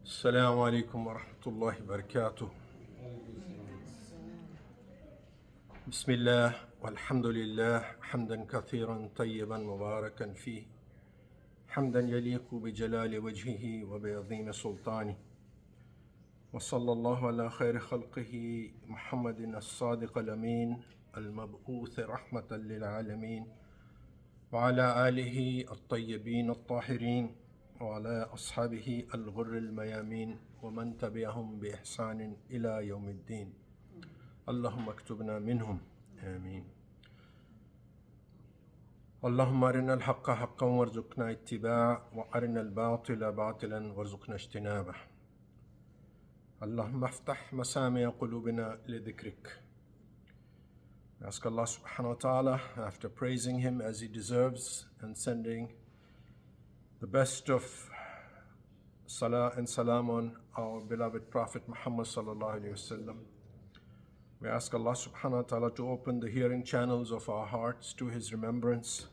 السلام عليكم ورحمة الله وبركاته. بسم الله والحمد لله حمدا كثيرا طيبا مباركا فيه حمدا يليق بجلال وجهه وبعظيم سلطانه، وصلى الله على خير خلقه محمد الصادق الأمين المبعوث رحمة للعالمين، وعلى آله الطيبين الطاهرين، وعلى أصحابه الغر الميامين، ومن تبعهم بإحسان إلى يوم الدين. اللهم اكتبنا منهم آمين. اللهم أرنا الحق حقا وارزقنا اتباعه، وأرنا الباطل باطلا وارزقنا اجتنابه. اللهم افتح مسامع قلوبنا لذكرك. We ask Allah subhanahu wa ta'ala, after praising Him as He deserves and sending the best of salah and salam on our beloved Prophet Muhammad sallallahu alayhi wasallam, we ask Allah subhanahu wa ta'ala to open the hearing channels of our hearts to His remembrance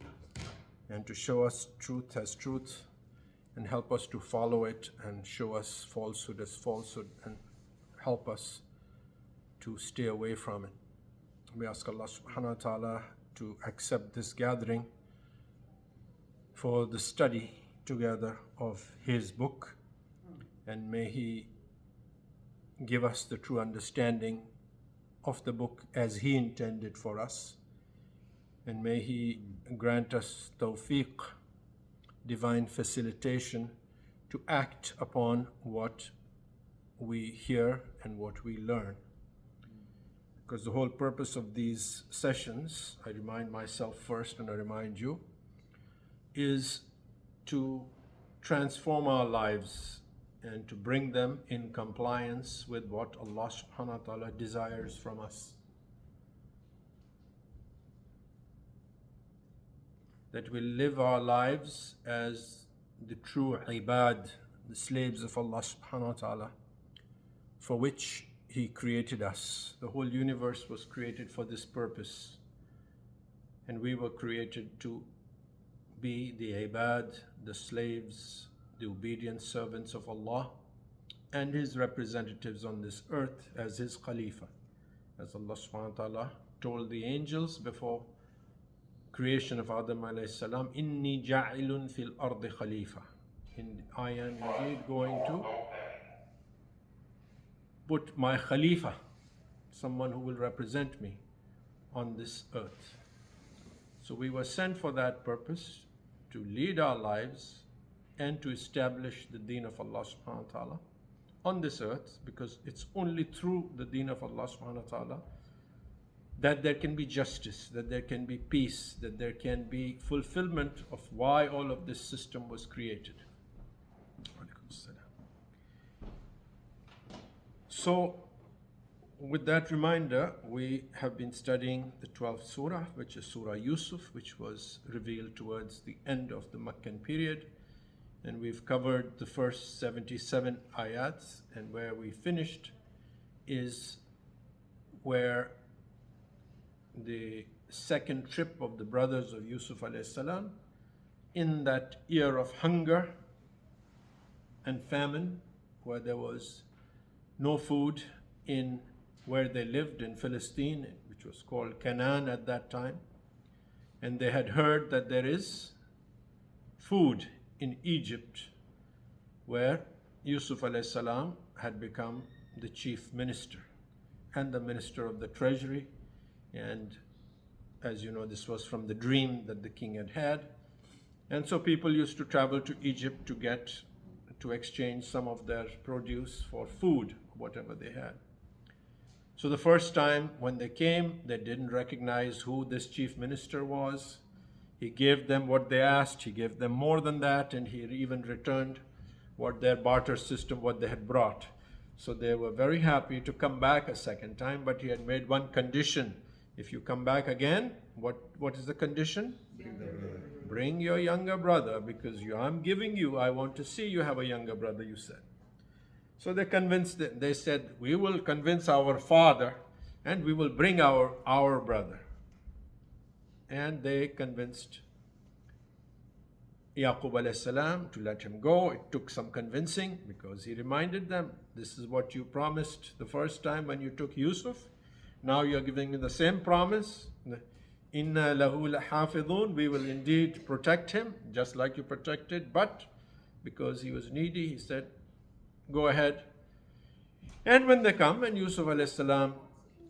and to show us truth as truth and help us to follow it, and show us falsehood as falsehood and help us to stay away from it. We ask Allah subhanahu wa ta'ala to accept this gathering for the study together of His book, and may He give us the true understanding of the book as He intended for us, and may He grant us tawfiq, divine facilitation, to act upon what we hear and what we learn. Because the whole purpose of these sessions, I remind myself first and I remind you, is to transform our lives and to bring them in compliance with what Allah subhanahu wa ta'ala desires from us. That we live our lives as the true ibad, the slaves of Allah subhanahu wa ta'ala, for which He created us. The whole universe was created for this purpose, and we were created to be the ibad, the slaves, the obedient servants of Allah and His representatives on this earth as His Khalifa. As Allah subhanahu wa ta'ala told the angels before creation of Adam alayhi salam, Inni ja'ilun fil ardi khalifa. I am indeed going to put my Khalifa, someone who will represent me on this earth. So we were sent for that purpose, to lead our lives and to establish the deen of Allah subhanahu wa ta'ala on this earth, because it's only through the deen of Allah subhanahu wa ta'ala that there can be justice, that there can be peace, that there can be fulfillment of why all of this system was created. So, with that reminder, we have been studying the 12th Surah, which is Surah Yusuf, which was revealed towards the end of the Meccan period. And we've covered the first 77 ayats, and where we finished is where the second trip of the brothers of Yusuf alayhi salam, in that year of hunger and famine, where there was no food in where they lived in Palestine, which was called Canaan at that time, and they had heard that there is food in Egypt, where Yusuf alayhi salam had become the chief minister and the minister of the treasury. And as you know, this was from the dream that the king had had. And so people used to travel to Egypt to exchange some of their produce for food, whatever they had. So the first time when they came, they didn't recognize who this chief minister was. He gave them what they asked. He gave them more than that, and he even returned what their barter system, what they had brought. So they were very happy to come back a second time, but he had made one condition. If you come back again, what is the condition? Bring your younger brother, because I'm giving you, I want to see you have a younger brother, you said. So they convinced them. They said, we will convince our father and we will bring our brother. And they convinced Yaqub alayhi salam to let him go. It took some convincing because he reminded them, this is what you promised the first time when you took Yusuf. Now you're giving me the same promise. Inna lahu lahafidhun, we will indeed protect him just like you protected. But because he was needy, he said, go ahead. And when they come, and Yusuf alayhi salam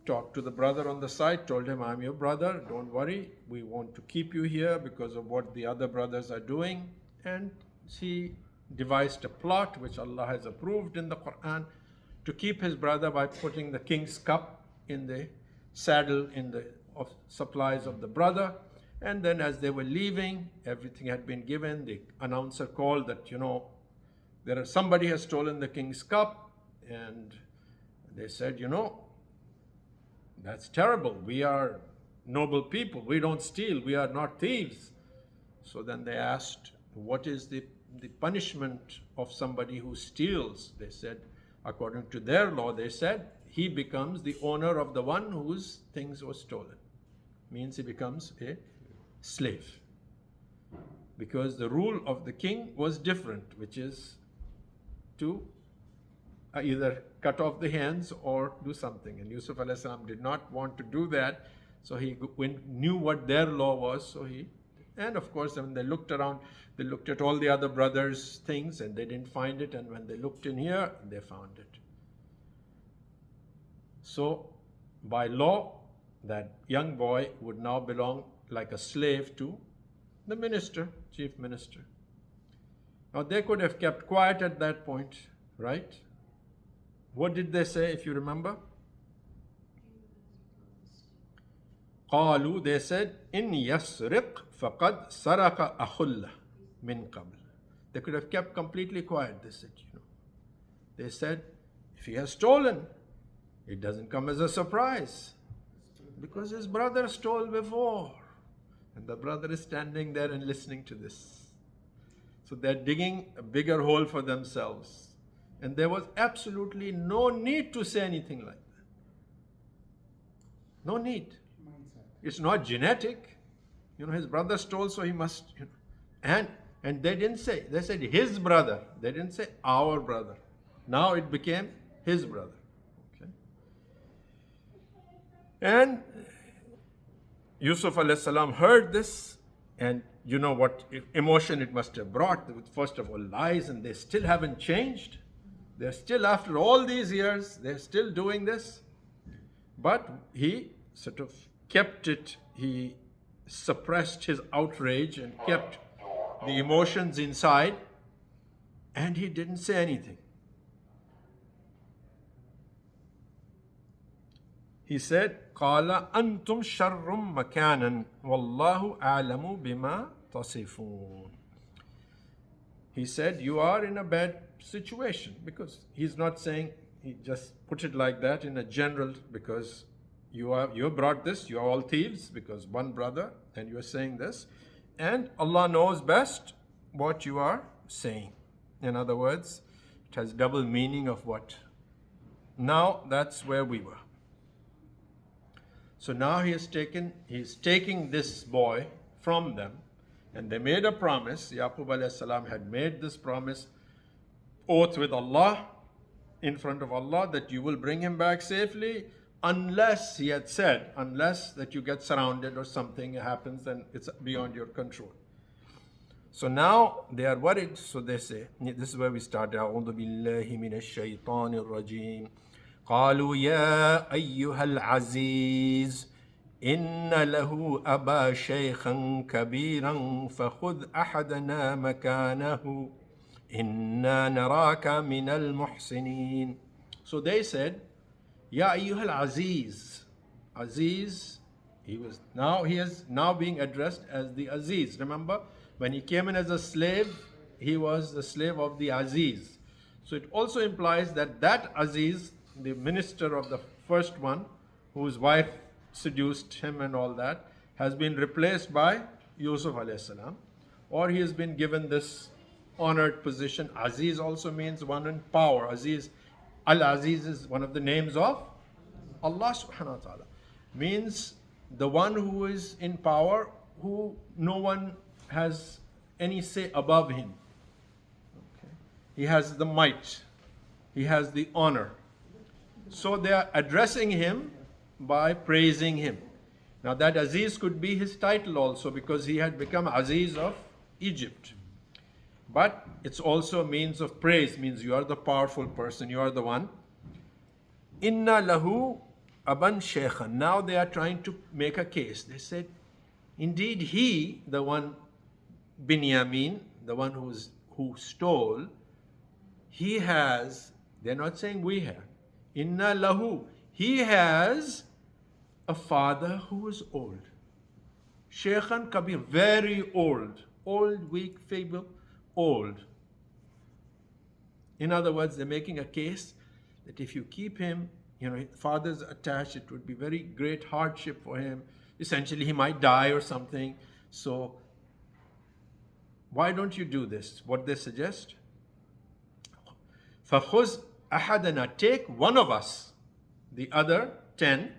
talked to the brother on the side, told him, I'm your brother, don't worry, we want to keep you here because of what the other brothers are doing. And he devised a plot which Allah has approved in the Quran to keep his brother by putting the king's cup in the saddle of supplies of the brother. And then as they were leaving, everything had been given. The announcer called that, somebody has stolen the king's cup. And they said, that's terrible. We are noble people. We don't steal. We are not thieves. So then they asked, what is the punishment of somebody who steals? They said, according to their law, they said, he becomes the owner of the one whose things were stolen. Means he becomes a slave. Because the rule of the king was different, which is to either cut off the hands or do something. And Yusuf alayhi salam did not want to do that, so he knew what their law was. And of course, when they looked around, they looked at all the other brothers' things and they didn't find it. And when they looked in here, they found it. So by law, that young boy would now belong like a slave to the minister, chief minister. Now they could have kept quiet at that point, right? What did they say, if you remember? قالوا, they said, إن يسرق فقد سرق أخ له من قبل. They could have kept completely quiet. They said, if he has stolen, it doesn't come as a surprise because his brother stole before. And the brother is standing there and listening to this. So they're digging a bigger hole for themselves. And there was absolutely no need to say anything like that. No need. It's not genetic. His brother stole, so he must. And they didn't say. They said his brother. They didn't say our brother. Now it became his brother. Okay. And Yusuf alayhi salam heard this, and you know what emotion it must have brought. First of all, lies, and they still haven't changed. They're still, after all these years, they're still doing this. But he sort of kept it, he suppressed his outrage and kept the emotions inside, and he didn't say anything. He said, قَالَ أَنْتُمْ شَرٌّ مَكَانًا وَاللَّهُ أَعْلَمُ بِمَا تَصِفُونَ. He said, you are in a bad situation, because he's not saying, he just put it like that in a general, because you brought this, you are all thieves, because one brother, and you are saying this, and Allah knows best what you are saying. In other words, it has double meaning of what. Now that's where we were. So now he's taking this boy from them, and they made a promise. Yaqub alayhi salam had made this promise, oath with Allah, in front of Allah, that you will bring him back safely, unless, he had said, unless that you get surrounded or something happens, then it's beyond your control. So now they are worried, so they say, this is where we start, أعوذ بالله من الشيطان الرجيم قالوا يا أيها العزيز إن له أبا شيخا كبيرا فخذ أحدنا مكانه إنا نراك من المحسنين. So they said, Ya ayyuhal Aziz. Aziz, he is now being addressed as the Aziz. Remember, when he came in as a slave, he was the slave of the Aziz. So it also implies that Aziz, the minister of the first one, whose wife seduced him and all that, has been replaced by Yusuf alayhi salam, or he has been given this honored position. Aziz also means one in power. Aziz, Al-Aziz is one of the names of Allah subhanahu wa ta'ala. Means the one who is in power, who no one has any say above him. Okay. He has the might. He has the honor. So they are addressing him by praising him. Now that Aziz could be his title also, because he had become Aziz of Egypt. But it's also a means of praise, means you are the powerful person, you are the one. Inna lahu aban shaykhan. Now they are trying to make a case. They said, indeed he, the one Binyamin, the one who stole, he has, they're not saying we have. Inna lahu, he has a father who is old. Shaykhan kabir, very old. Old, weak, feeble, old. In other words, they're making a case that if you keep him, father's attached, it would be very great hardship for him. Essentially, he might die or something. So, why don't you do this? What they suggest? فَخُذْ أَحَدَنَا, take one of us. The other 10,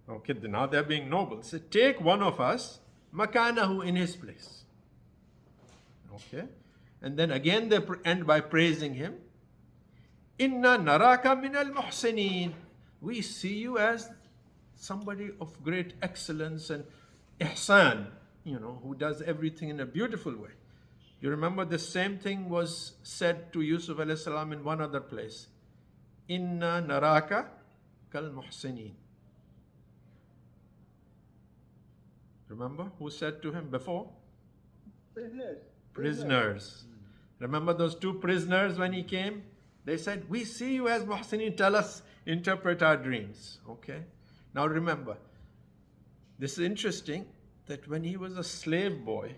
okay, now they're being noble. So take one of us, makanahu, in his place. Okay, and then again they end by praising him. Inna naraka min al-muhsinin. We see you as somebody of great excellence and ihsan, who does everything in a beautiful way. You remember the same thing was said to Yusuf alayhi salam in one other place. Inna naraka kal muhsinin. Remember who said to him before? Prisoners. Remember those two prisoners when he came? They said, we see you as muhsinin, tell us, interpret our dreams. Okay? Now remember, this is interesting that when he was a slave boy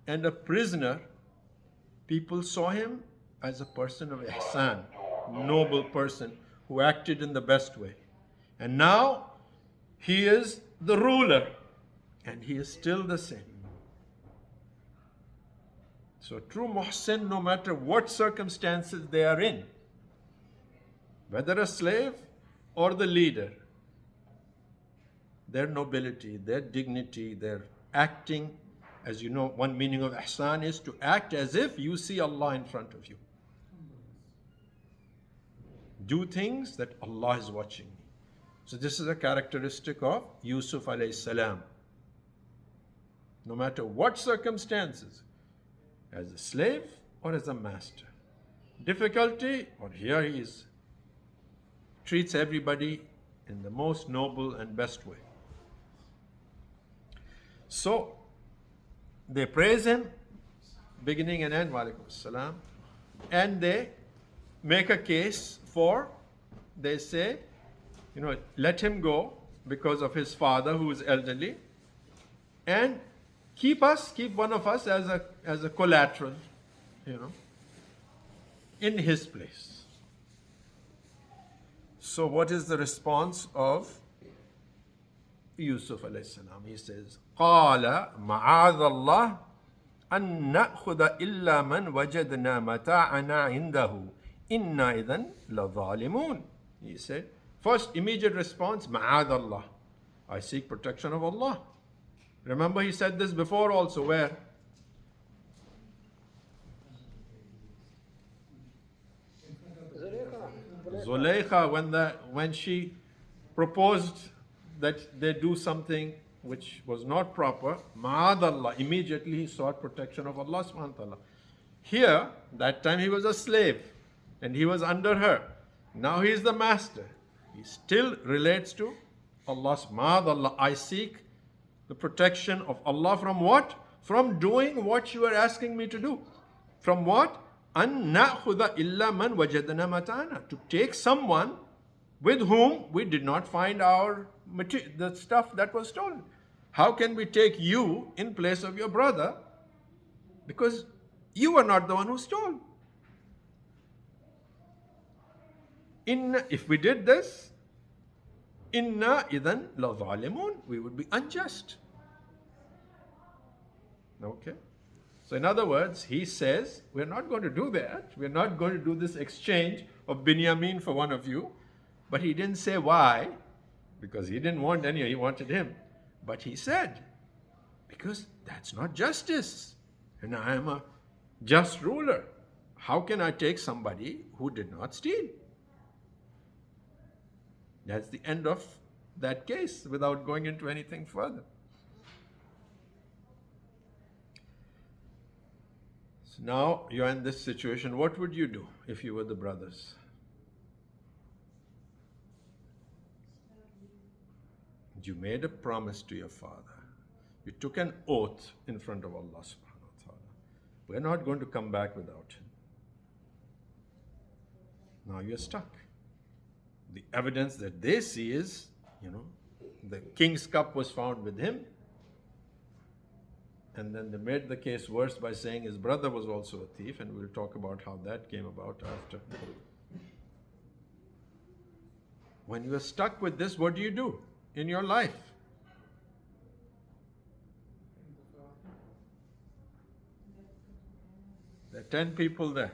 and a prisoner, people saw him as a person of ihsan, noble person who acted in the best way. And now he is the ruler and he is still the same. So true muhsin, no matter what circumstances they are in, whether a slave or the leader, their nobility, their dignity, their acting, as you know, one meaning of ihsan is to act as if you see Allah in front of you. Do things that Allah is watching me. So this is a characteristic of Yusuf alayhi salam. No matter what circumstances, as a slave or as a master, difficulty, or here he is, treats everybody in the most noble and best way. So they praise him, beginning and end, walaikum salam, and they make a case for, they say, let him go because of his father who is elderly, and keep one of us as a collateral, in his place. So what is the response of Yusuf alayhi salam? He says, قَالَ مَعَاذَ اللَّهِ أَن نَأْخُذَ إِلَّا مَنْ وَجَدْنَا مَتَاعَنَا عِنْدَهُ إِنَّا إِذًا لَظَالِمُونَ. He said, first immediate response, مَعَاذَ اللَّهِ, I seek protection of Allah. Remember he said this before also, where? Zulaykha, when she proposed that they do something which was not proper, ma'adallah, immediately he sought protection of Allah subhanahu wa ta'ala. Here, that time he was a slave and he was under her. Now he is the master. He still relates to Allah. Ma'adallah, I seek the protection of Allah from what? From doing what you are asking me to do. From what? أَن نَأْخُذَ إِلَّا مَنْ وَجَدْنَا مَتَاعَنَا, to take someone with whom we did not find the stuff that was stolen. How can we take you in place of your brother? Because you are not the one who stole. If we did this, inna idhan la zalimun, we would be unjust. Okay? So in other words, he says, we're not going to do that. We're not going to do this exchange of Binyamin for one of you. But he didn't say why, because he didn't want any, he wanted him. But he said, because that's not justice. And I am a just ruler. How can I take somebody who did not steal? That's the end of that case without going into anything further. So now you're in this situation. What would you do if you were the brothers? You made a promise to your father. You took an oath in front of Allah subhanahu wa ta'ala. We're not going to come back without him. Now you're stuck. The evidence that they see is, the king's cup was found with him. And then they made the case worse by saying his brother was also a thief, and we'll talk about how that came about after. When you are stuck with this, what do you do in your life? There are 10 people there.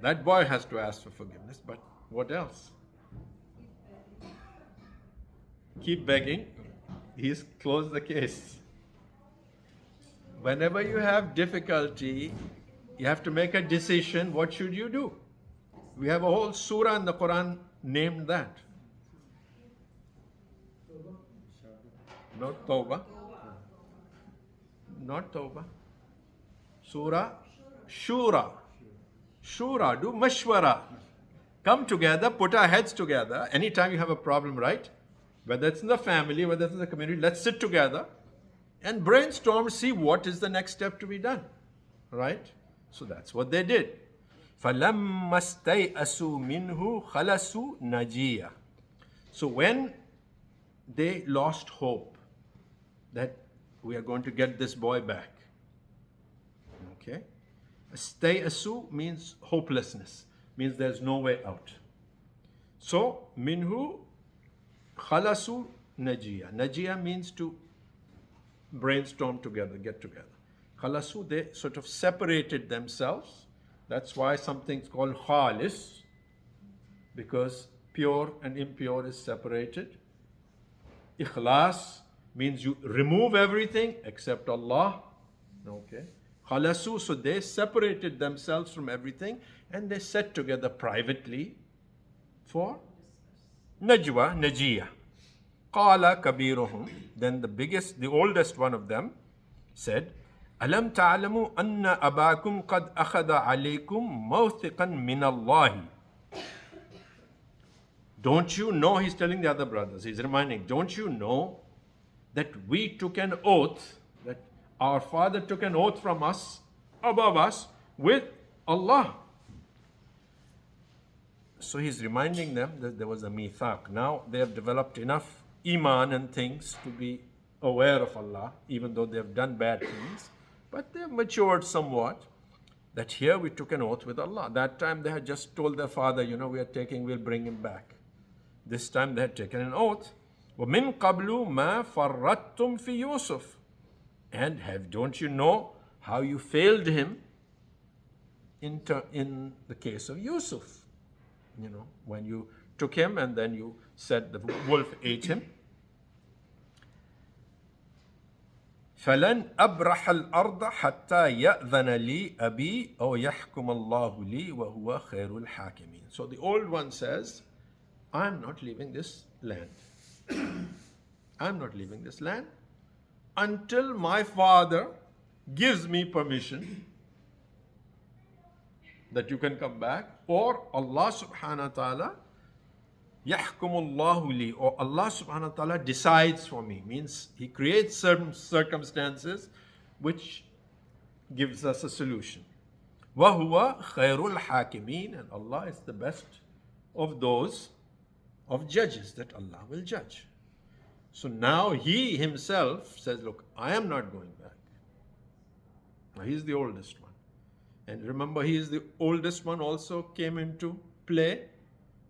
That boy has to ask for forgiveness, but what else? Keep begging. He's closed the case. Whenever you have difficulty, you have to make a decision. What should you do? We have a whole surah in the Quran named that. Not Tawbah. Not Tawbah. Surah Shura. Shura, do mashwara. Come together, put our heads together. Anytime you have a problem, right? Whether it's in the family, whether it's in the community, let's sit together and brainstorm, see what is the next step to be done. Right? So that's what they did. فَلَمَّا اسْتَيْأَسُوا مِنْهُ خَلَصُوا نَجِيًّا. So when they lost hope that we are going to get this boy back. Okay? Stay-asu means hopelessness, means there's no way out. So, minhu khalasu najiya. Najiya means to brainstorm together, get together. Khalasu, they sort of separated themselves. That's why something's called khalis, because pure and impure is separated. Ikhlas means you remove everything except Allah. Okay. Khalasu, so they separated themselves from everything and they sat together privately for najwa, najiya. Qala kabiruhum. Then the oldest one of them said, Alam ta'alamu anna abakum qad akhada alaykum mawthiqan min Allahi. Don't you know, he's telling the other brothers, he's reminding, don't you know that we took an oath, that our father took an oath from us, above us, with Allah. So he's reminding them that there was a mithaq. Now they have developed enough iman and things to be aware of Allah, even though they have done bad things. But they have matured somewhat, that here we took an oath with Allah. That time they had just told their father, we'll bring him back. This time they had taken an oath. وَمِن قَبْلُ مَا فَرَّطْتُمْ فِي يُوسُفَ. And don't you know how you failed him in the case of Yusuf? When you took him and then you said the wolf ate him. فَلَنْ أَبْرَحَ الْأَرْضَ حَتَّى يَأْذَنَ لِي أَبِي أَوْ يَحْكُمَ اللَّهُ لِي وَهُوَ خَيْرُ الْحَاكِمِينَ. So the old one says, I'm not leaving this land. I'm not leaving this land until my father gives me permission that you can come back, or Allah subhanahu wa ta'ala yahkumullahu li, or Allah subhanahu wa ta'ala decides for me, means he creates certain circumstances which gives us a solution. وَهُوَ خَيْرُ الْحَاكِمِينَ. And Allah is the best of those of judges that Allah will judge. So now he himself says, look, I am not going back. Now he's the oldest one. And remember, he is the oldest one also came into play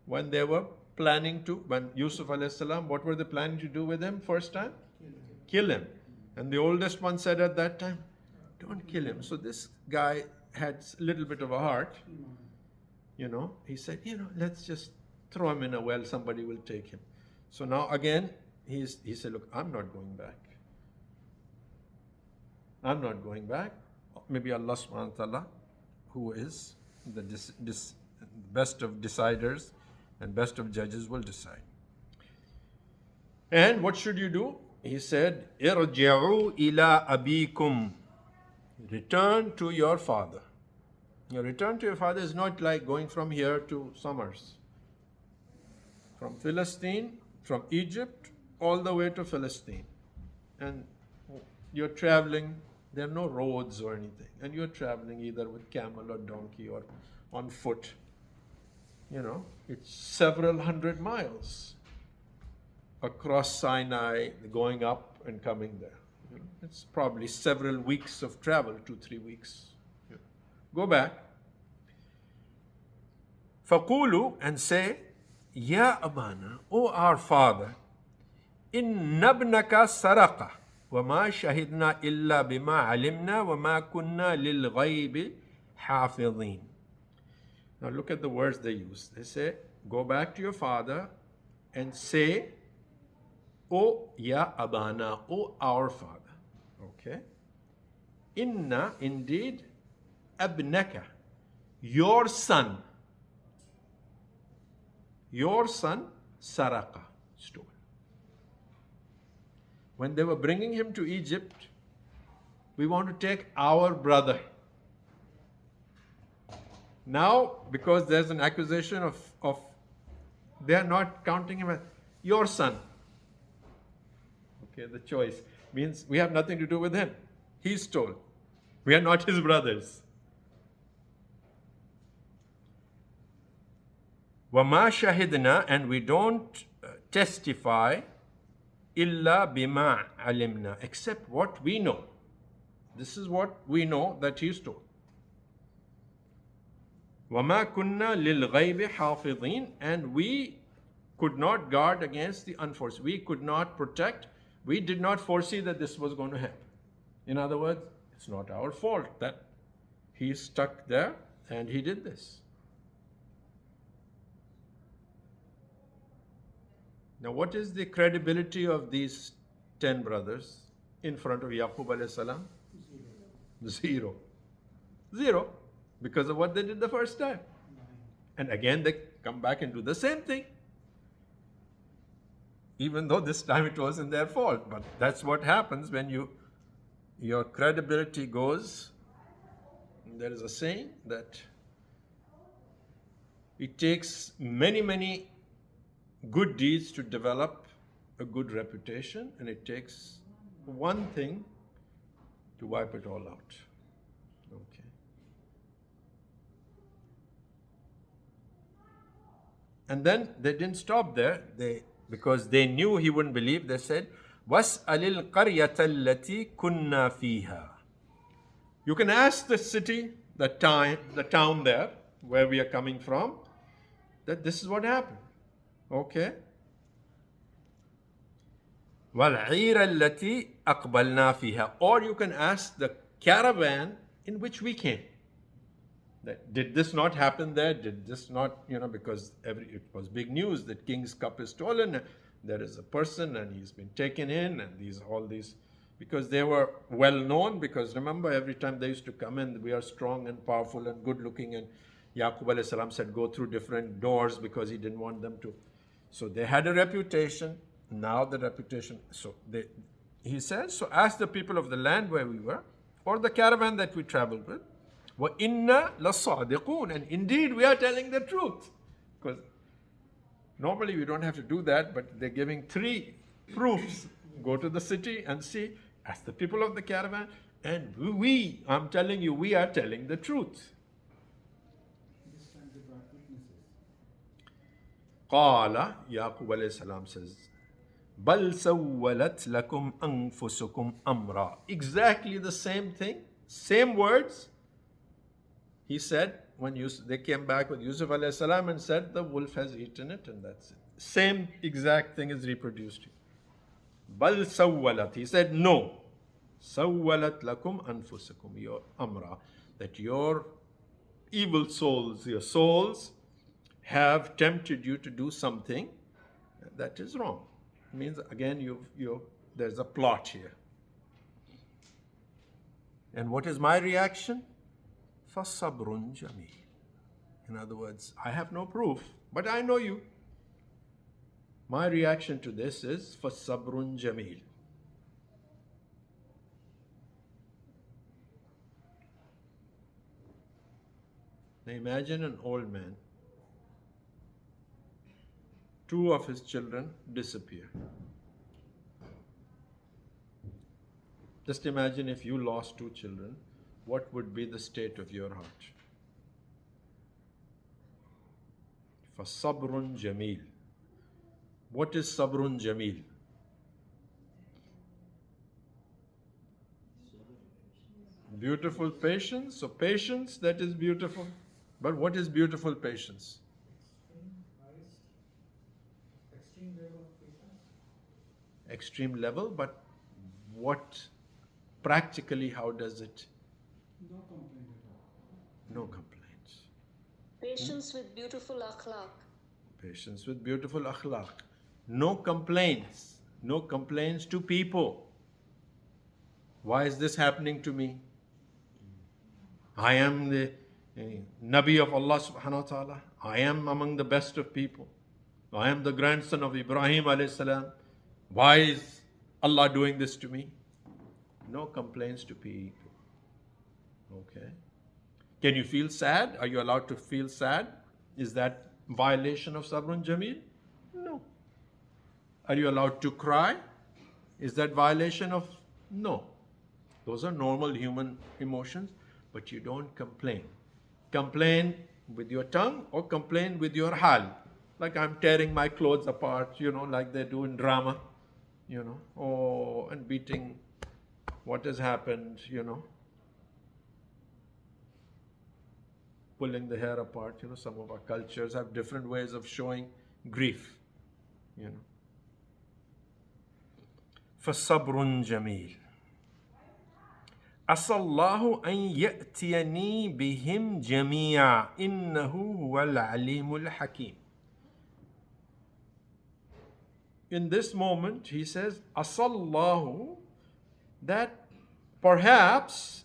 when they were planning to, when Yusuf alayhi salam, what were they planning to do with him first time? Kill him. And the oldest one said at that time, don't kill him. So this guy had a little bit of a heart. He said, let's just throw him in a well, somebody will take him. So now again, he said, look, I'm not going back. I'm not going back. Maybe Allah subhanahu wa ta'ala, who is the best of deciders and best of judges, will decide. And what should you do? He said, Irji'u ila abikum. Return to your father. Your return to your father is not like going from here to Summers. From Philistine, from Egypt, all the way to Philistine. And you're traveling, there are no roads or anything. And you're traveling either with camel or donkey or on foot. You know, it's several hundred miles across Sinai, going up and coming there. You know, it's probably several weeks of travel, 2-3 weeks. You know. Go back. Faqulu, and say, Ya Abana, O our father, inna ibnaka saraqa, wa ma shahidna illa bima alimna, wa ma kunna lil ghaybi hafidhin. Now look at the words they use. They say, go back to your father and say, O Ya Abana, O our father. Okay? Inna, indeed, abnaka, your son, Saraqa, stole. When they were bringing him to Egypt, we want to take our brother. Now, because there's an accusation of they are not counting him as your son. Okay, the choice means we have nothing to do with him. He stole. We are not his brothers. وَمَا شَهِدْنَا, and we don't testify إِلَّا بِمَا عَلِمْنَا, except what we know. This is what we know that he stole. وَمَا كُنَّا لِلْغَيْبِ حَافِظِينَ, and we could not guard against the unforeseen. We could not protect. We did not foresee that this was going to happen. In other words, it's not our fault that he's stuck there and he did this. Now, what is the credibility of these 10 brothers in front of Yaqub alayhi salam? Zero. Zero. Because of what they did the first time. And again, they come back and do the same thing. Even though this time it wasn't their fault. But that's what happens when your credibility goes. There is a saying that it takes many, many good deeds to develop a good reputation, and it takes one thing to wipe it all out. Okay. And then they didn't stop there. Because they knew he wouldn't believe, they said, وَاسْأَلِ الْقَرْيَةَ الَّتِي كُنَّا فِيهَا. You can ask the city, the town there, where we are coming from, that this is what happened. Okay? وَالْعِيرَ الَّتِي أَقْبَلْنَا فِيهَا. Or you can ask the caravan in which we came. Did this not happen there? Did this not, because it was big news that King's cup is stolen. There is a person and he's been taken in, and all these, because they were well known. Because remember, every time they used to come in, we are strong and powerful and good looking, and Yaqub alayhi salam said go through different doors because he didn't want them to. So they had a reputation. Now the reputation. He says, so ask the people of the land where we were, or the caravan that we traveled with. وَإِنَّا لَصَادِقُونَ, and indeed we are telling the truth. Because normally we don't have to do that, but they're giving 3 proofs. Go to the city and see, ask the people of the caravan, and I'm telling you, we are telling the truth. This time they brought witnesses. قَالَ, Yaqub alayhi salam says, بَلْ سَوَّلَتْ لَكُمْ أَنفُسُكُمْ أَمْرًا. Exactly the same thing, same words. He said, when they came back with Yusuf alayhi salam and said, the wolf has eaten it, and that's it. Same exact thing is reproduced here. Bal sawwalat. He said, no. Sawwalat lakum anfusakum, your amra. That your evil souls, your souls, have tempted you to do something that is wrong. It means, again, there's a plot here. And what is my reaction? فَصَبْرٌ جَمِيلٌ. In other words, I have no proof, but I know you. My reaction to this is فَصَبْرٌ جَمِيلٌ. Now imagine an old man. Two of his children disappear. Just imagine if you lost two children, what would be the state of your heart? فَصَبْرٌ جَمِيلٌ. What is sabrun jameel? Beautiful patience. So patience, that is beautiful. But what is beautiful patience? Extreme level of patience. Extreme level, but what practically, how does it? No complaint at all. No complaints. Patience with beautiful akhlaq. Patience with beautiful akhlaq. No complaints. No complaints to people. Why is this happening to me? I am the Nabi of Allah subhanahu wa ta'ala. I am among the best of people. I am the grandson of Ibrahim alayhi salam. Why is Allah doing this to me? No complaints to people. Okay. Can you feel sad? Are you allowed to feel sad? Is that violation of Sabrun Jameel? No. Are you allowed to cry? Is that violation of? No. Those are normal human emotions, but you don't complain. Complain with your tongue or complain with your hal. Like I'm tearing my clothes apart, like they do in drama, and beating what has happened, pulling the hair apart. Some of our cultures have different ways of showing grief, فَصَبْرٌ جَمِيلٌ. عَسَى اللَّهُ أَن يَأْتِيَنِي بِهِمْ جَمِيعًا إِنَّهُ هُوَ الْعَلِيمُ الْحَكِيمُ. In this moment, he says, عَسَى اللَّهُ, that perhaps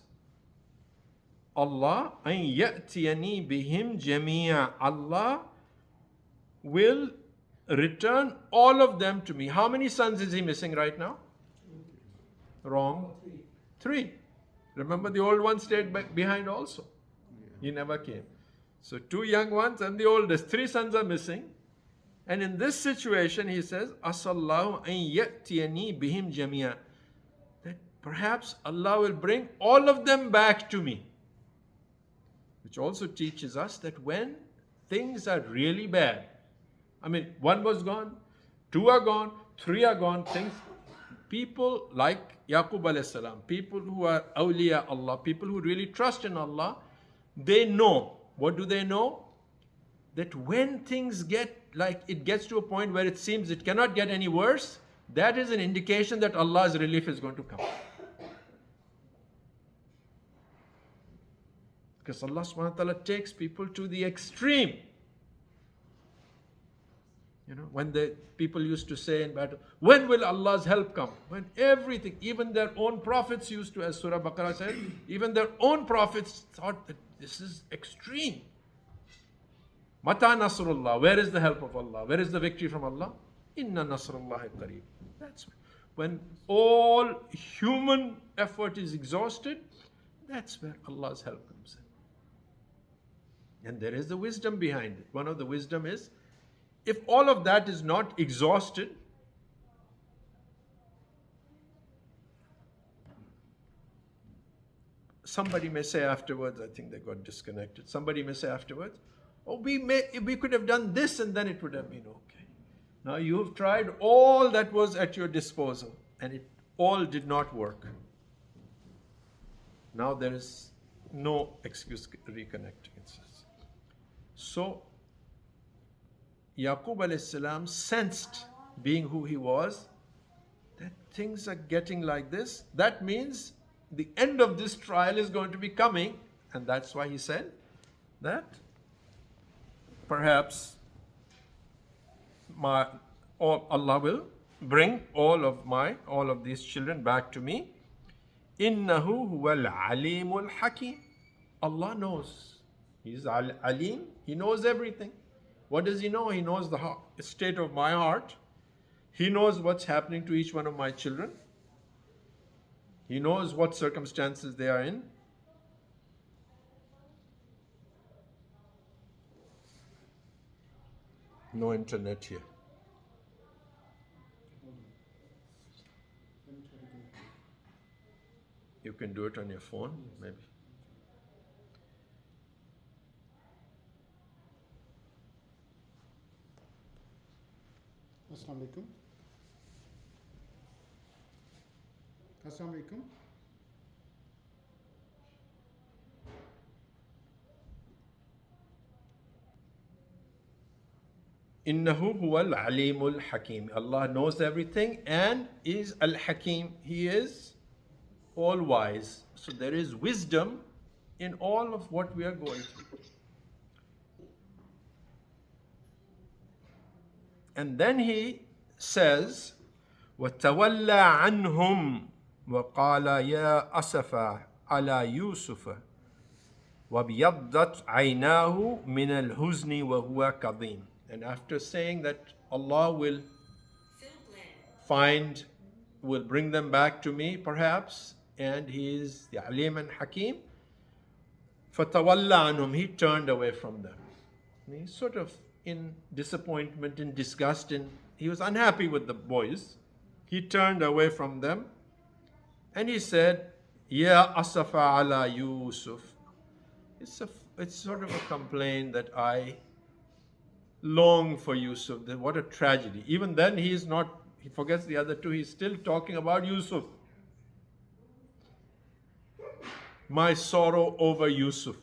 Allah أَن يَأْتِيَنِي بِهِمْ جَمِيعًا, Allah will return all of them to me. How many sons is he missing right now? Wrong. Three. Remember, the old one stayed behind also. He never came. So 2 young ones and the oldest. 3 sons are missing. And in this situation, he says, Asallahu an ya'tiyani bihim jamia. That perhaps Allah will bring all of them back to me. Which also teaches us that when things are really bad, 1 was gone, 2 are gone, 3 are gone, people like Yaqub alayhi salam, people who are awliya Allah, people who really trust in Allah, they know. What do they know? That when things it gets to a point where it seems it cannot get any worse, that is an indication that Allah's relief is going to come. Because Allah subhanahu wa ta'ala takes people to the extreme. When the people used to say in battle, when will Allah's help come? When everything, even their own prophets used to, as Surah Baqarah said, even their own prophets thought that this is extreme. Mata Nasrullah, where is the help of Allah? Where is the victory from Allah? Inna Nasrullahi qareeb. That's when all human effort is exhausted, that's where Allah's help comes in. And there is the wisdom behind it. One of the wisdom is, if all of that is not exhausted, somebody may say afterwards, I think they got disconnected. Somebody may say afterwards, we could have done this and then it would have been okay. Now you have tried all that was at your disposal and it all did not work. Now there is no excuse reconnecting, it says. So Yaqub alayhi salam sensed, being who he was, that things are getting like this. That means the end of this trial is going to be coming, and that's why he said that perhaps Allah will bring all of these children back to me. Innahu huwal alimul hakim. Allah knows. He's alim. He knows everything. What does he know? He knows the state of my heart. He knows what's happening to each one of my children. He knows what circumstances they are in. No internet here. You can do it on your phone, maybe. Assalamu alaikum. Assalamu alaikum. Innahu huwal alimul hakim. Allah knows everything and is al hakim. He is all wise. So there is wisdom in all of what we are going through. And then he says, وَتَوَلَّى عَنْهُمْ وَقَالَ يَا أَسَفَ عَلَى يُوسُفَ وَابْيَضَّتْ عَيْنَاهُ مِنَ الْحُزْنِ وَهُوَ كَظِيمٌ. And after saying that Allah will bring them back to me perhaps, and He is the Alim and Hakim, فَتَوَلَّى عَنْهُمْ, He turned away from them. He's sort of in disappointment, in disgust, he was unhappy with the boys. He turned away from them and he said, Ya asafa ala Yusuf. It's sort of a complaint that I long for Yusuf. What a tragedy. Even then he forgets the other two. He's still talking about Yusuf. My sorrow over Yusuf.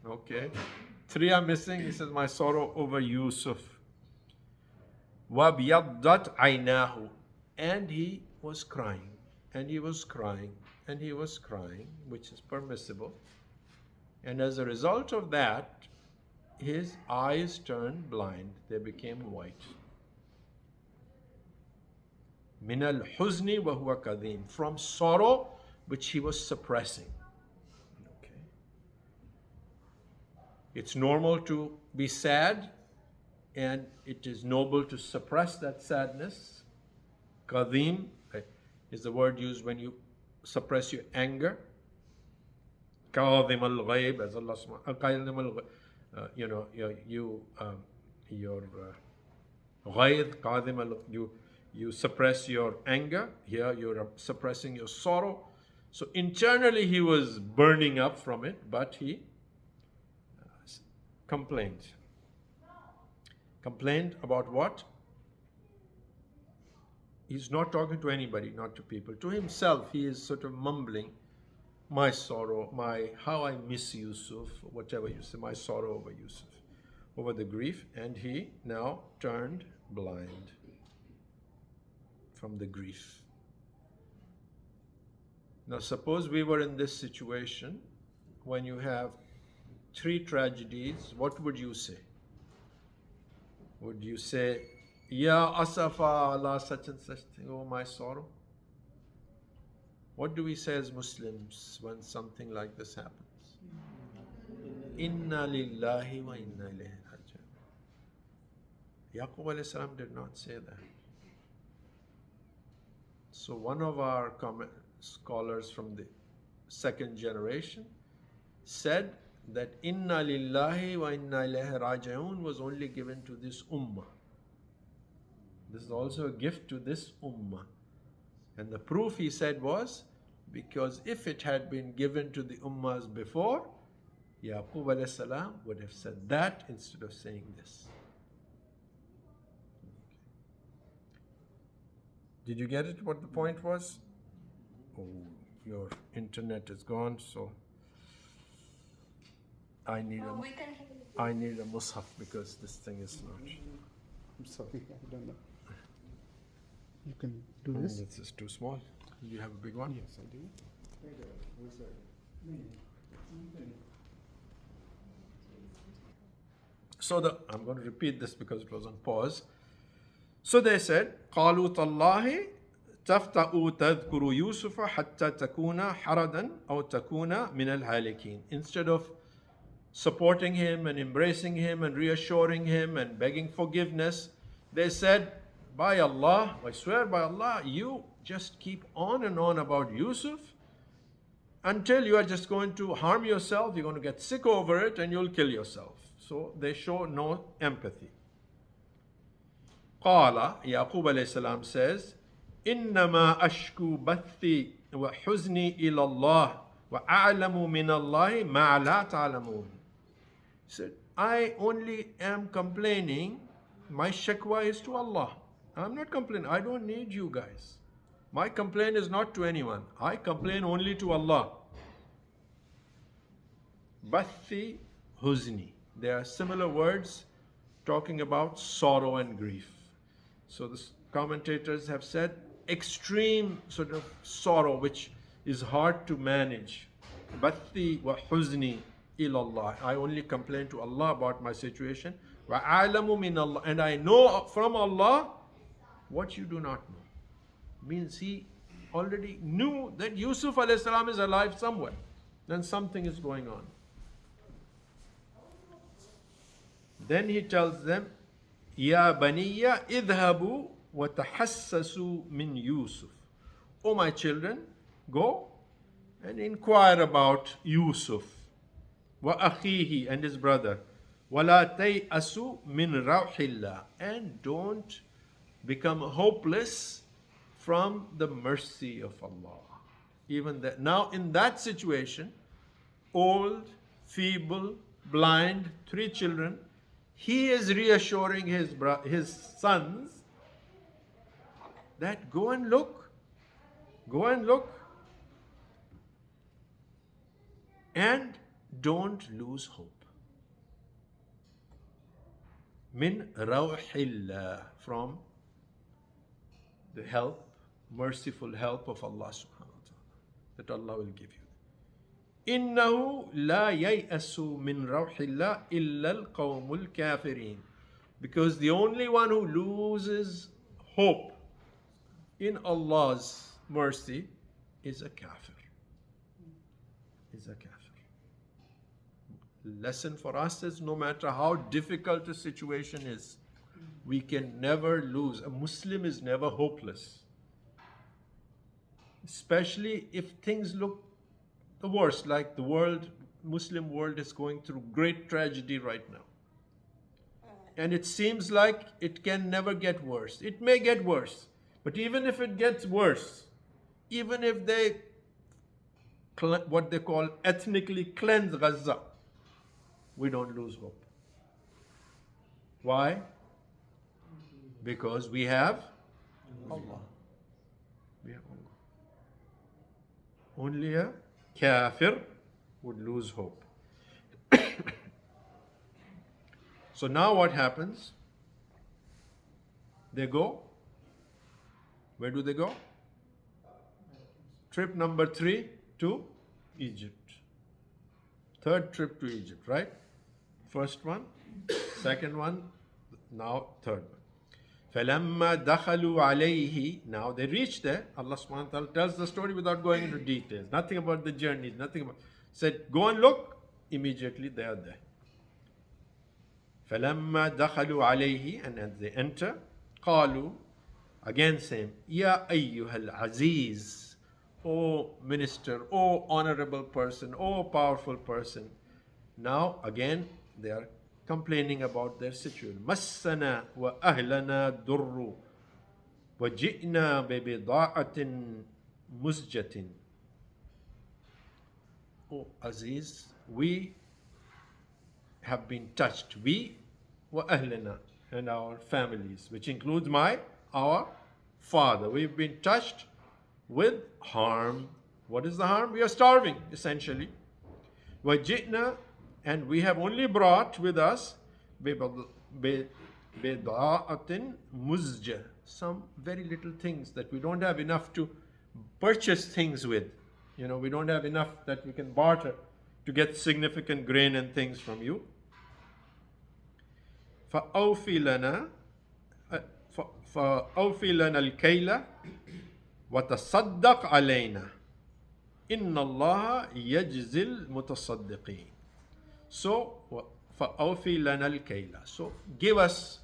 Okay. 3 are missing. He says, my sorrow over Yusuf. وَبْيَضَّتْ عَيْنَاهُ. And he was crying. And he was crying. And he was crying, which is permissible. And as a result of that, his eyes turned blind. They became white. مِنَ الْحُزْنِ وَهُوَ كَظِيمٌ. From sorrow, which he was suppressing. It's normal to be sad, and it is noble to suppress that sadness. Kadhim is the word used when you suppress your anger. Kadhim al-ghayb, as Allah subhanahu your ghayb, kadhim you suppress your anger. Here you're suppressing your sorrow. So internally he was burning up from it, but he complained. Complained about what? He's not talking to anybody, not to people. To himself, he is sort of mumbling, my sorrow, how I miss Yusuf, whatever you say, my sorrow over Yusuf, over the grief. And he now turned blind from the grief. Now suppose we were in this situation when you have 3 tragedies, what would you say? Would you say, Ya asafa ala such and such thing, oh my sorrow? What do we say as Muslims when something like this happens? Inna lillahi wa inna ilayhi raji'un. Yaqub alayhi salam did not say that. So one of our scholars from the 2nd generation said that Inna lillahi wa inna ilayhi raji'un was only given to this ummah. This is also a gift to this ummah. And the proof, he said, was because if it had been given to the ummahs before, Yaqub alayhi salam would have said that instead of saying this. Did you get it, what the point was? Oh, your internet is gone, so I need a mushaf because this thing is not. I'm sorry, I don't know. You can do this? This is too small. Do you have a big one? Yes, I do. So I'm going to repeat this because it was on pause. So they said, قَالُوا تَاللَّهِ تفتأ تذكر يوسف حتى تكون حردا أو تكون من الهالكين. Instead of supporting him and embracing him and reassuring him and begging forgiveness, they said, by Allah, I swear by Allah, you just keep on and on about Yusuf until you are just going to harm yourself, you're going to get sick over it, and you'll kill yourself. So they show no empathy. قال Yaqub alayhi salam says, إنما أشكو بثي وحزني إلى الله وأعلم من الله ما لا تعلمون. He said, I only am complaining, my shakwa is to Allah. I'm not complaining, I don't need you guys. My complaint is not to anyone. I complain only to Allah. Bathi, huzni. There are similar words talking about sorrow and grief. So the commentators have said extreme sort of sorrow which is hard to manage. Bathi wa huzni ilallah. I only complain to Allah about my situation. Wa a'lamu min Allah. And I know from Allah what you do not know. Means he already knew that Yusuf alayhi salam is alive somewhere. Then something is going on. Then he tells them, Ya baniya idhabu wa tahassasu min Yusuf. O my children, go and inquire about Yusuf wa akhihi and his brother. Wala tayasu min rawhillah. And don't become hopeless from the mercy of Allah. Even that now in that situation, old, feeble, blind, 3 children, he is reassuring his sons that go and look, and don't lose hope. Min rawhillah, from the help, merciful help of Allah subhanahu wa ta'ala, that Allah will give you. إِنَّهُ لَا يَيْأَسُ مِنْ رَوْحِ اللَّهِ إِلَّا الْقَوْمُ الْكَافِرِينَ. Because the only one who loses hope in Allah's mercy is a kafir. Lesson for us is, no matter how difficult a situation is, we can never lose. A Muslim is never hopeless. Especially if things look the worst, like the Muslim world is going through great tragedy right now. And it seems like it can never get worse. It may get worse. But even if it gets worse, even if they, what they call ethnically cleanse Gaza, we don't lose hope. Why? Because we have Allah. We have Allah. Only a kafir would lose hope. So now what happens? They go. Where do they go? Trip number 3 to Egypt. 3rd trip to Egypt, right? First one, second one, now third one. فَلَمَّا دَخَلُوا عَلَيْهِ. Now they reach there. Allah subhanahu wa ta'ala tells the story without going into details. Nothing about the journeys, nothing about. Said, go and look. Immediately they are there. فَلَمَّا دَخَلُوا عَلَيْهِ. And as they enter, قَالُوا. Again same. يَا أَيُّهَا الْعَزِيزِ. O minister, O honorable person, O powerful person. Now again they are complaining about their situation. مَسَّنَا وَأَهْلَنَا دُرُّ وَجِئْنَا بِبِضَاعَةٍ مُزْجَةٍ. O Aziz, we have been touched. We وَأَهْلَنَا, and our families, which includes our father. We've been touched with harm. What is the harm? We are starving, essentially. وَجِئْنَا, and we have only brought with us بِضَاعَةٍ مُزْجَةٍ, some very little things that we don't have enough to purchase things with. You know, we don't have enough that we can barter to get significant grain and things from you. فَأَوْفِي لَنَا الْكَيْلَ وَتَصَدَّقْ عَلَيْنَا إِنَّ اللَّهَ يَجْزِي الْمُتَصَدِّقِينَ. So, فَأَوْفِي لَنَا الْكَيْلَ. So, give us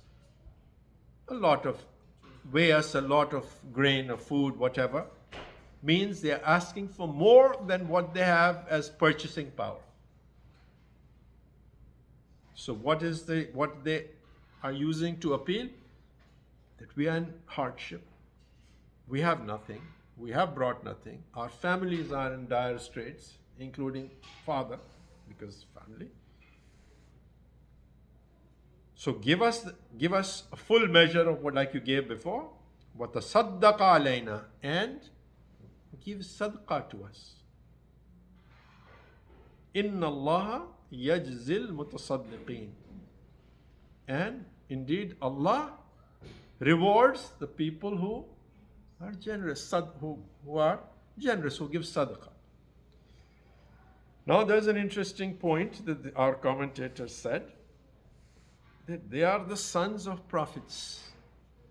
a lot of, weigh us a lot of grain or food, whatever. Means they are asking for more than what they have as purchasing power. So what they are using to appeal? That we are in hardship. We have nothing. We have brought nothing. Our families are in dire straits, including father, because family. So give us a full measure of what, like you gave before. وَتَصَدَّقَ عَلَيْنَا, and give sadaqah to us. إِنَّ اللَّهَ يَجْزِي الْمُتَصَدِّقِينَ. And indeed Allah rewards the people who are generous, who are generous, who give sadaqah. Now there's an interesting point that our commentators said, that they are the sons of prophets.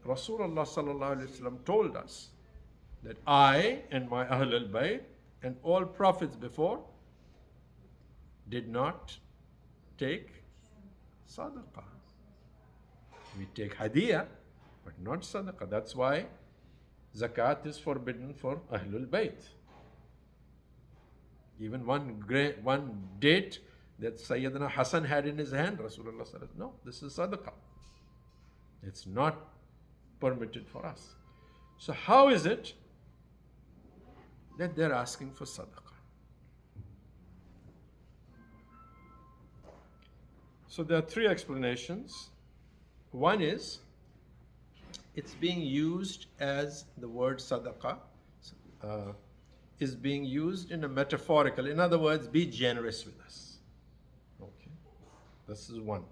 Rasulullah sallallahu alaihi wasallam told us that I and my Ahlul Bayt and all prophets before did not take sadaqah. We take hadiyah, but not sadaqah. That's why zakat is forbidden for Ahlul Bayt. Even one date that Sayyidina Hassan had in his hand, Rasulullah said, no, this is sadaqah. It's not permitted for us. So how is it that they're asking for sadaqah? So there are three explanations. One is, it's being used as the word sadaqah is being used in a metaphorical. In other words, be generous with us. Okay, this is one.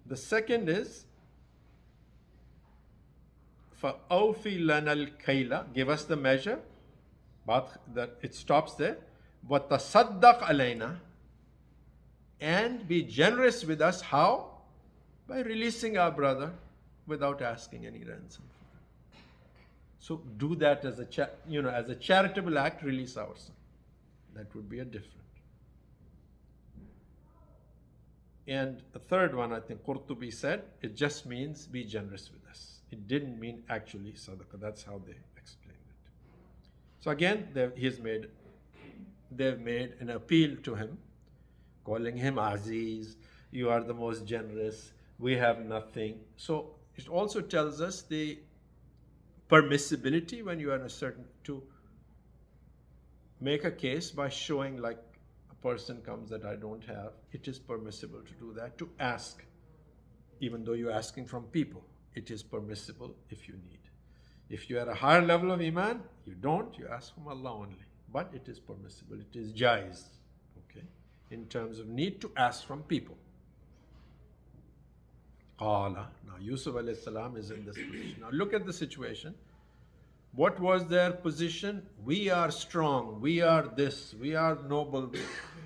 The second is, فَأَوْفِي لَنَا الْكَيْلَ, give us the measure, but that it stops there. وَتَصَدَّقْ عَلَيْنَا, and be generous with us. How? By releasing our brother without asking any ransom. So do that as as a charitable act, release our son. That would be a different. And the third one, I think Qurtubi said, it just means be generous with us. It didn't mean actually sadaqah. That's how they explained it. So again, they've made an appeal to him, calling him Aziz, you are the most generous, we have nothing. So it also tells us the permissibility when you are in a certain, to make a case by showing, like a person comes that I don't have, it is permissible to do that, to ask, even though you're asking from people, it is permissible if you need. If you are at a higher level of iman, you don't, you ask from Allah only. But it is permissible, it is jaiz, okay, in terms of need to ask from people. Qala. Now Yusuf alayhi salam is in this position. Now look at the situation. What was their position? We are strong, we are this, we are noble,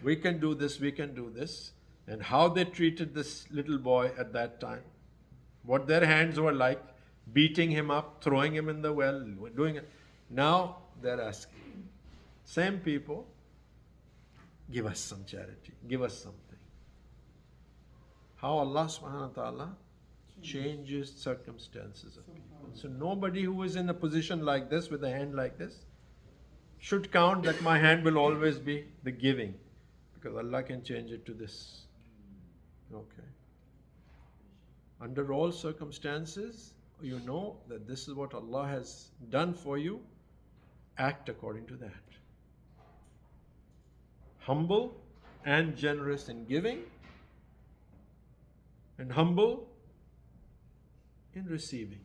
we can do this, we can do this. And how they treated this little boy at that time. What their hands were like, beating him up, throwing him in the well, doing it. Now they're asking, same people, give us some charity, give us something. How Allah subhanahu wa ta'ala changes circumstances of people. So nobody who is in a position like this, with a hand like this, should count that my hand will always be the giving, because Allah can change it to this. Okay. Under all circumstances, you know that this is what Allah has done for you, act according to that. Humble and generous in giving, and humble in receiving.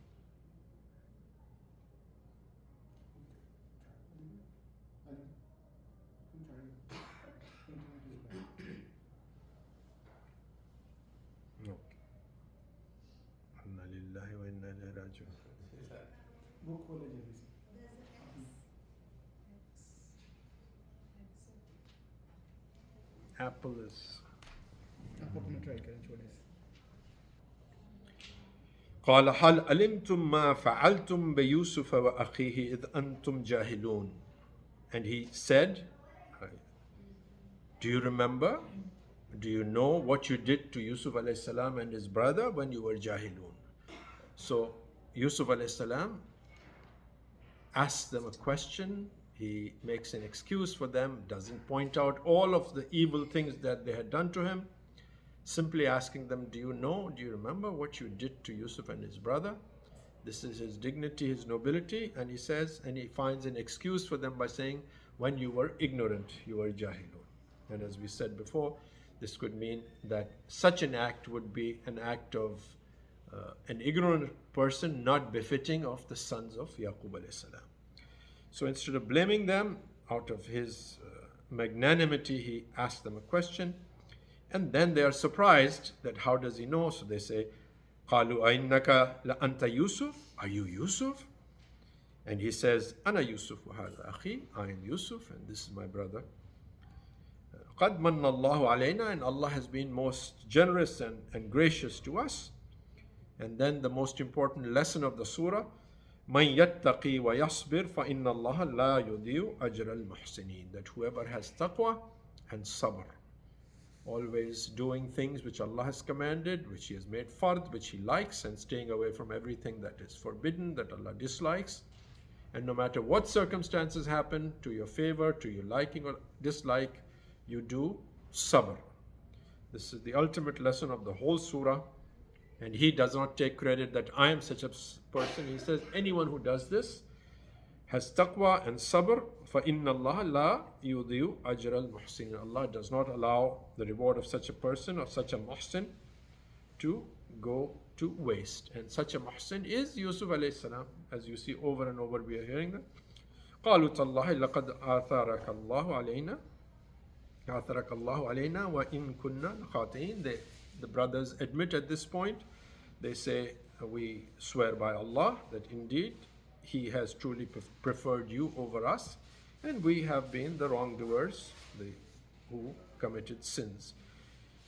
Apple is. قال هل علمتم ما فعلتم بيوسف وأخيه إذ أنتم جاهلون. And he said, do you remember? Do you know what you did to Yusuf alayhi salam and his brother when you were jahilun? So Yusuf alayhi salam asks them a question. He makes an excuse for them, doesn't point out all of the evil things that they had done to him, simply asking them, do you remember what you did to Yusuf and his brother? This is his dignity, his nobility. And he says, and he finds an excuse for them by saying, when you were ignorant, you were jahilun. And as we said before, this could mean that such an act would be an act of an ignorant person, not befitting of the sons of Yaqub alayhi salam. So instead of blaming them, out of his magnanimity, he asked them a question. And then they are surprised that how does he know? So they say, قَالُوا أَإِنَّكَ لَأَنْتَ Yusuf? Are you Yusuf? And he says, أَنَا Yusuf وَهَذَا أَخِي. I am Yusuf and this is my brother. قَدْ مَنَّ اللَّهُ عَلَيْنَا. And Allah has been most generous and gracious to us. And then the most important lesson of the surah, مَنْ يَتَّقِي وَيَصْبِرْ فَإِنَّ اللَّهَ لَا يُضِيعُ أَجْرَ الْمُحْسِنِينَ. That whoever has taqwa and sabr, always doing things which Allah has commanded, which He has made fard, which He likes, and staying away from everything that is forbidden, that Allah dislikes. And no matter what circumstances happen to your favor, to your liking or dislike, you do sabr. This is the ultimate lesson of the whole surah. And he does not take credit that I am such a person. He says anyone who does this has taqwa and sabr. فَإِنَّ اللَّهَ لَا يُضِيعُ أَجْرَ الْمُحْسِنِينَ. Allah does not allow the reward of such a person or such a muhsin to go to waste. And such a muhsin is Yusuf alayhi salam. As you see over and over, we are hearing that. قَالُوا تَاللَّهِ لَقَدْ آثَارَكَ اللَّهُ عَلَيْنَا وَإِن كُنَّا لَخَاطِئِينَ. The brothers admit at this point, they say, we swear by Allah that indeed He has truly preferred you over us, and we have been the wrongdoers, who committed sins.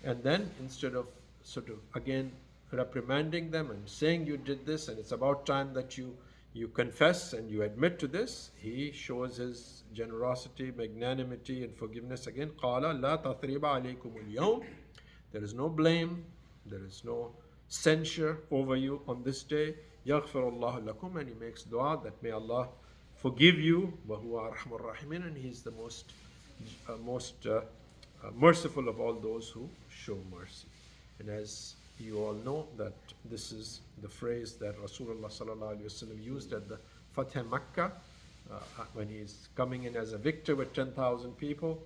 And then instead of sort of again reprimanding them and saying you did this and it's about time that you confess and you admit to this, he shows his generosity, magnanimity and forgiveness again. قَالَ لَا تَثْرِيبَ عَلَيْكُمُ الْيَوْمِ. There is no blame, there is no censure over you on this day. يَغْفِرُ اللَّهُ لَكُمْ. And he makes dua that may Allah forgive you. وَهُوَ أَرْحَمُ الرَّاحِمِينَ. And He is the most merciful of all those who show mercy. And as you all know, that this is the phrase that Rasulullah sallallahu alaihi wasallam used at the Fath Makkah when he is coming in as a victor with 10,000 people.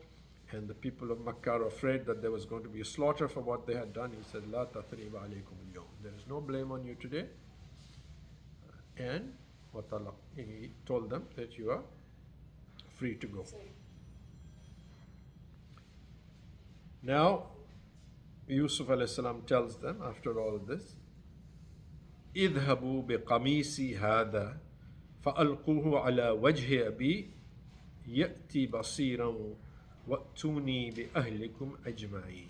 And the people of Makkah are afraid that there was going to be a slaughter for what they had done. He said, "La tathriba alaykum al-yawm." There is no blame on you today. And he told them that you are free to go. Now, Yusuf alayhi salam tells them after all of this, "Idhabu biqamisi hada fa'alquhu ala wajhi abi ya'ti basiran wa'tuni bi ahlikum ajma'in."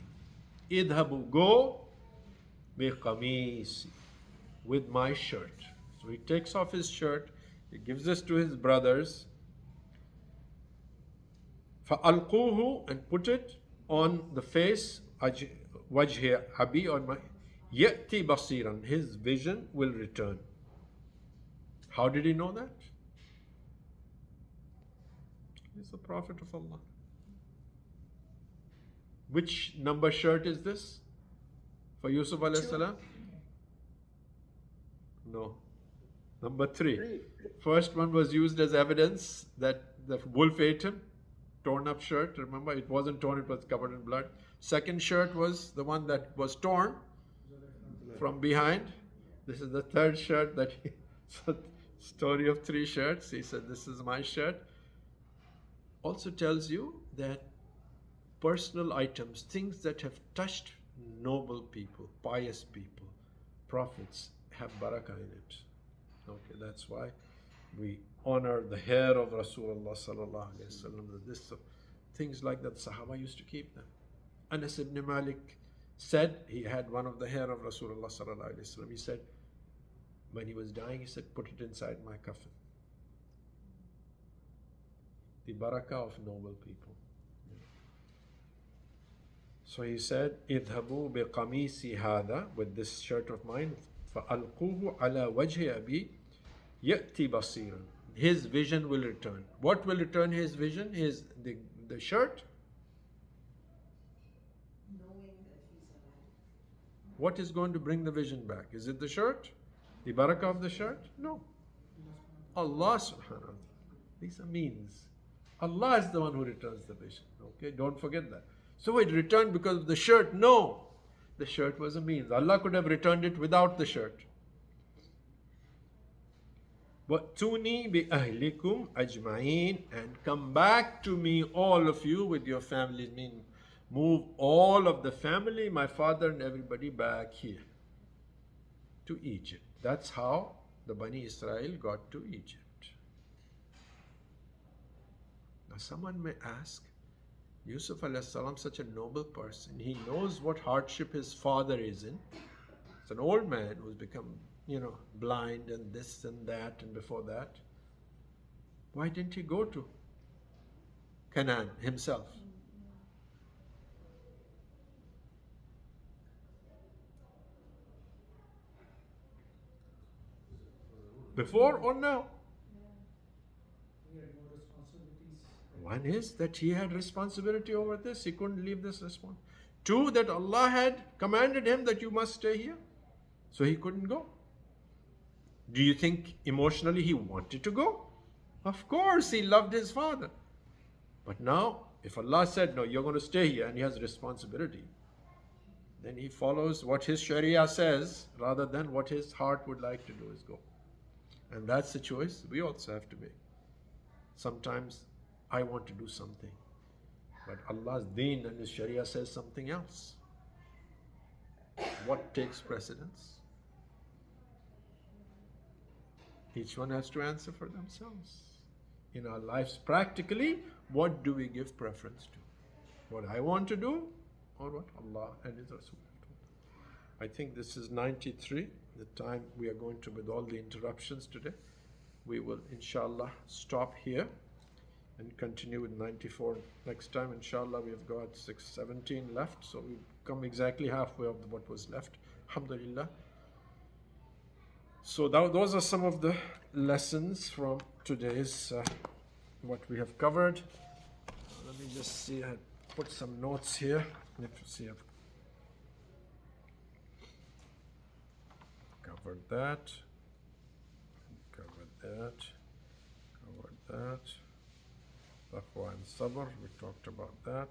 Idhabu, go, biqamisi, with my shirt. So he takes off his shirt, he gives this to his brothers. Fa'alquhu, and put it on the face, wajhi abi, on my, ya'ti basiran, his vision will return. How did he know that? He's the Prophet of Allah. Which number shirt is this for Yusuf alayhi salam? No. Number 3. First one was used as evidence that the wolf ate him. Torn up shirt. Remember, it wasn't torn, it was covered in blood. Second shirt was the one that was torn from behind. This is the third shirt that he, so story of 3 shirts. He said, this is my shirt. Also tells you that personal items, things that have touched noble people, pious people, prophets, have barakah in it. Okay, that's why we honor the hair of Rasulullah sallallahu alaihi wasallam. This things like that, Sahaba used to keep them. Anas ibn Malik said he had one of the hair of Rasulullah sallallahu alaihi wasallam. He said, When he was dying, he said, put it inside my coffin. The barakah of noble people. So he said, اذهبوا بقميصي هذا, with this shirt of mine, فألقوه على وجه أبي يأتي بصيرا. His vision will return. What will return his vision? The shirt? What is going to bring the vision back? Is it the shirt? The barakah of the shirt? No. Allah subhanahu wa ta'ala. These are means. Allah is the one who returns the vision. Okay, don't forget that. So it returned because of the shirt? No. The shirt was a means. Allah could have returned it without the shirt. وَأْتُونِي بِأَهْلِكُمْ أَجْمَعِينَ, and come back to me, all of you, with your families. Mean, move all of the family, my father and everybody, back here to Egypt. That's how the Bani Israel got to Egypt. Now someone may ask, Yusuf alayhi salam, such a noble person, he knows what hardship his father is in. It's an old man who's become, blind and this and that and before that. Why didn't he go to Canaan himself? Before or now? One is that he had responsibility over this. He couldn't leave this responsibility. Two, that Allah had commanded him that you must stay here. So he couldn't go. Do you think emotionally he wanted to go? Of course, he loved his father. But now, if Allah said, no, you're going to stay here, and he has responsibility, then he follows what his Sharia says rather than what his heart would like to do is go. And that's the choice we also have to make. Sometimes I want to do something, but Allah's deen and His Sharia says something else. What takes precedence? Each one has to answer for themselves. In our lives, practically, what do we give preference to? What I want to do, or what Allah and His Rasul have told? I think this is 93, the time we are going to, with all the interruptions today. We will, inshallah, stop here and continue with 94 next time. Inshallah, we've got 17 left, so we've come exactly halfway of what was left. Alhamdulillah. So those are some of the lessons from today's, what we have covered. Let me just see, I put some notes here. Let me see, I've covered that, covered that. Taqwa and Sabr, we talked about that.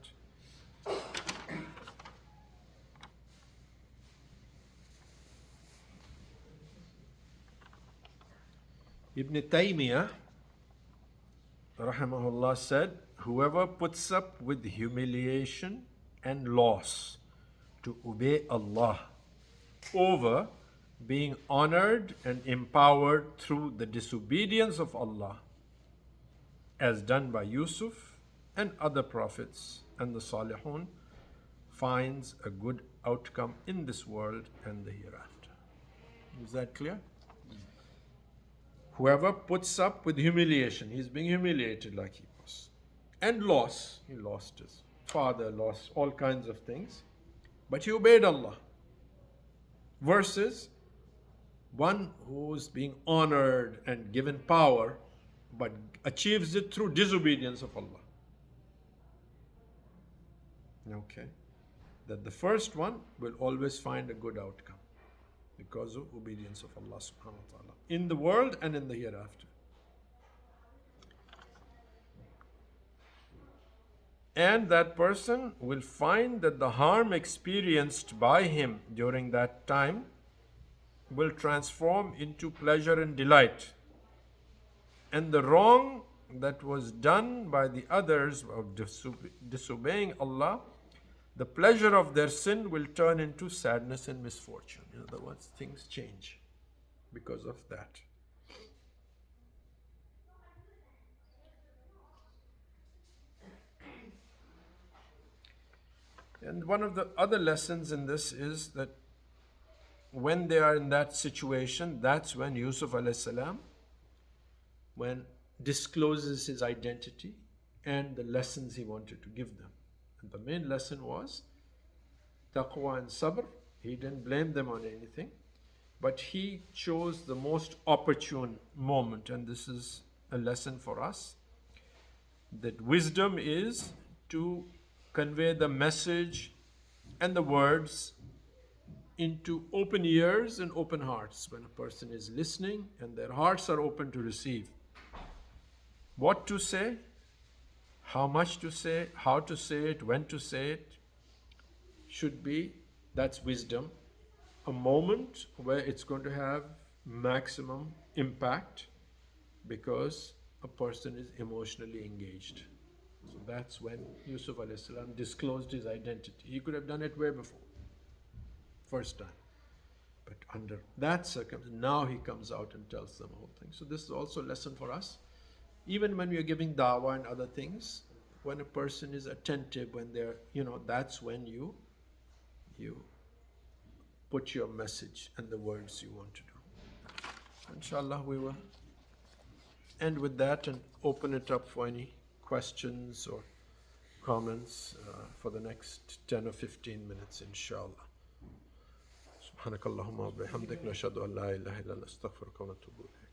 Ibn Taymiyyah, rahimahullah, said, whoever puts up with humiliation and loss to obey Allah over being honored and empowered through the disobedience of Allah, as done by Yusuf and other prophets and the Salihun, finds a good outcome in this world and the hereafter. Is that clear? Whoever puts up with humiliation, he's being humiliated like he was, and loss, he lost his father, lost all kinds of things, but he obeyed Allah, versus one who's being honored and given power but achieves it through disobedience of Allah. Okay. That the first one will always find a good outcome because of obedience of Allah subhanahu wa ta'ala in the world and in the hereafter. And that person will find that the harm experienced by him during that time will transform into pleasure and delight. And the wrong that was done by the others of disobeying Allah, the pleasure of their sin will turn into sadness and misfortune. In other words, things change because of that. And one of the other lessons in this is that when they are in that situation, that's when Yusuf alayhi salam, when discloses his identity and the lessons he wanted to give them. And the main lesson was taqwa and sabr. He didn't blame them on anything, but he chose the most opportune moment. And this is a lesson for us, that wisdom is to convey the message and the words into open ears and open hearts when a person is listening and their hearts are open to receive. What to say, how much to say, how to say it, when to say it, should be, that's wisdom, a moment where it's going to have maximum impact because a person is emotionally engaged. So that's when Yusuf alayhi salam disclosed his identity. He could have done it way before, first time. But under that circumstance, now he comes out and tells them the whole thing. So this is also a lesson for us. Even when we are giving dawah and other things, when a person is attentive, when they're, that's when you put your message and the words you want to do. Inshallah, we will end with that and open it up for any questions or comments for the next 10 or 15 minutes, inshallah. سبحانك اللهم وبحمدك نشهد أن لا إله إلا أنت نستغفرك ونتوب إليك